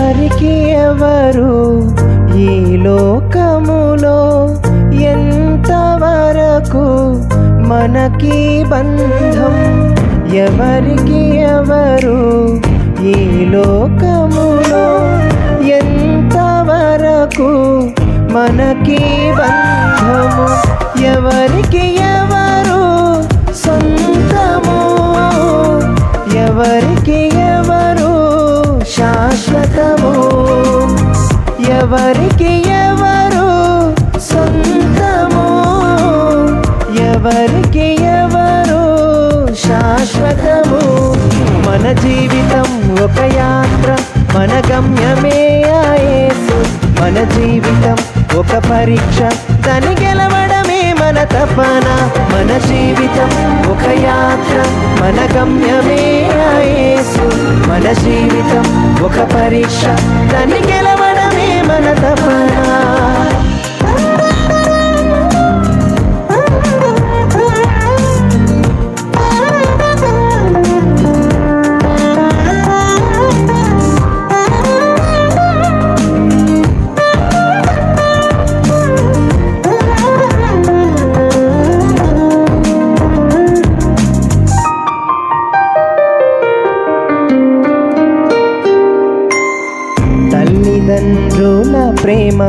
ఎవరికి ఎవరు ఈ లోకములో ఎంతవరకు మనకి బంధం? ఎవరికి ఎవరు ఈ లోకములో ఎంతవరకు మనకి బంధము? ఎవరికి ఎవరు సొంతము? ఎవరికి ఎవరు శాశ్వతము? ఎవరికి ఎవరు సొంతము? ఎవరికి ఎవరు శాశ్వతము? మన జీవితం ఒక యాత్ర, మన గమ్యమే యేసు. మన జీవితం ఒక పరీక్ష, దాన్ని గెలవడమే మన తపన. మన జీవితం ఒక యాత్ర, మన గమ్యమే యేసు. మన జీవితం ఒక పరీక్ష, దాన్ని గెలవడమే మన తపన. తల్లిదండ్రుల ప్రేమ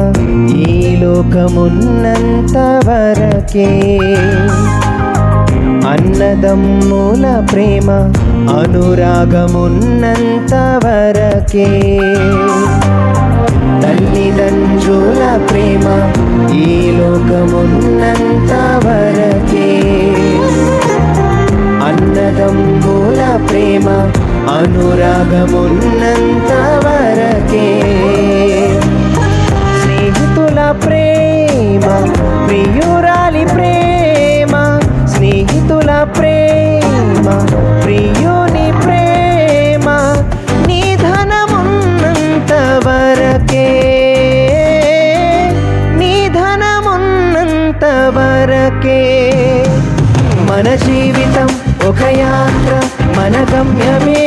ఈ లోకమున్నంత వరకే, అన్నదమ్ముల ప్రేమ అనురాగమున్నంత వరకే. తల్లిదండ్రుల ప్రేమ ఈ లోకమున్నంత వరకే, అన్నదమ్ముల ప్రేమ అనురాగమున్నంత వరకే. స్నేహితుల ప్రేమ, ప్రియురాలి ప్రేమ, స్నేహితుల ప్రేమ, ప్రియుని ప్రేమ, నీ ధనమున్నంత వరకే, నీ ధనమున్నంత వరకే. మన జీవితం ఒక యాత్ర, మన గమ్యమే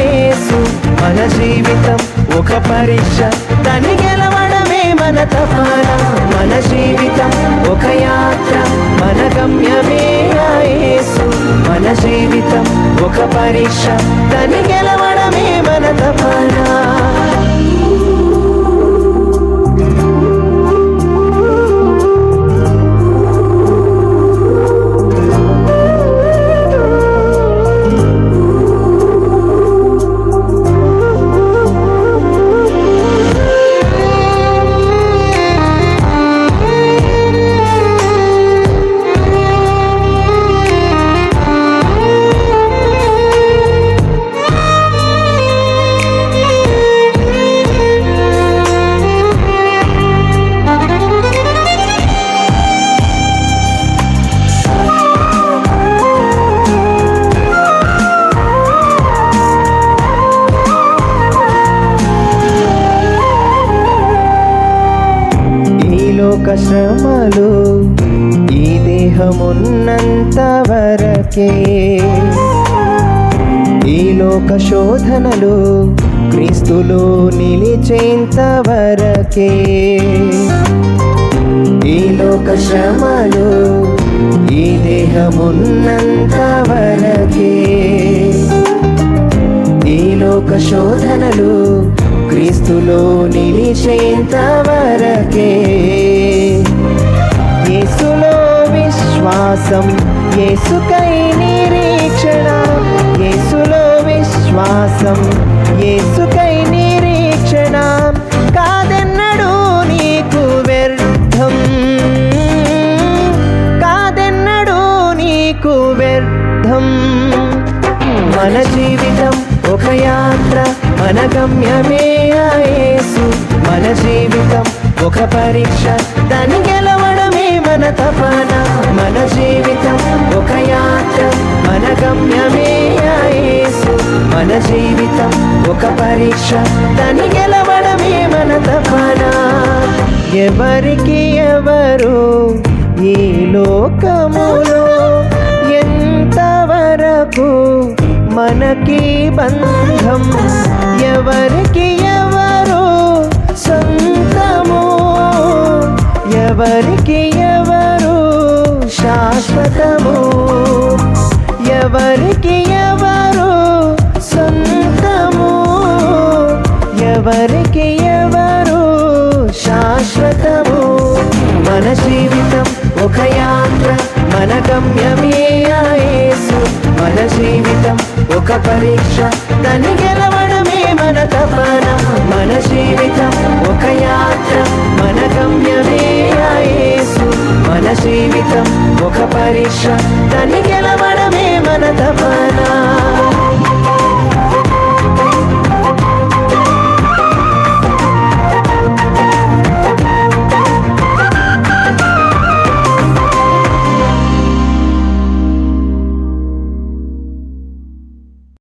యేసు. మన జీవితం ఒక పరీక్ష, దాన్ని గెలవడమే మన తపన. మన జీవితం ఒక యాత్ర, మన గమ్యమే యేసు. మన జీవితం ఒక పరీక్ష, దాన్ని గెలవడమే మన తపన. శ్రమలు ఈ దేహమున్నంత వరకే, ఈ లోక శోధనలు క్రీస్తులో నిలిచేంత వరకే. ఈ లోక శ్రమలు ఈ దేహమున్నంత వరకే, ఈ లోక శోధనలు క్రీస్తులో నిలిచేంత వరకే. యేసులో విశ్వాసం, యేసుకై నిరీక్షణ, యేసులో విశ్వాసం, యేసుకై నిరీక్షణ, కాదెన్నడూ నీకు వ్యర్థం, కాదెన్నడూ నీకు వ్యర్థం. మన జీవితం ఒక యాత్ర, మన గమ్యమే యేసు. మన జీవితం ఒక పరీక్ష, దాన్ని గెలవడమే మన తపన. మన జీవితం ఒక యాత్ర, మన గమ్యమే యేసు. మన జీవితం ఒక పరీక్ష, దాన్ని గెలవడమే మన తపన. ఎవరికి ఎవరు ఈ లోకములో ఎంతవరకు మనకి బంధం? ఎవరికి ఎవరు ఎవరికి ఎవరు శాశ్వతము, ఎవరికి ఎవరు సొంతము, ఎవరికి ఎవరు శాశ్వతము. మన జీవితం ఒక యాత్ర, మన గమ్యమే యేసు. మన జీవితం ఒక పరీక్ష, దాన్ని గెలవడమే మన తపన. మన జీవితం ఒక యాత్ర, మన గమ్యమే యేసు. మన జీవితం ఒక పరీక్ష, దాన్ని గెలవడమే మన తపన.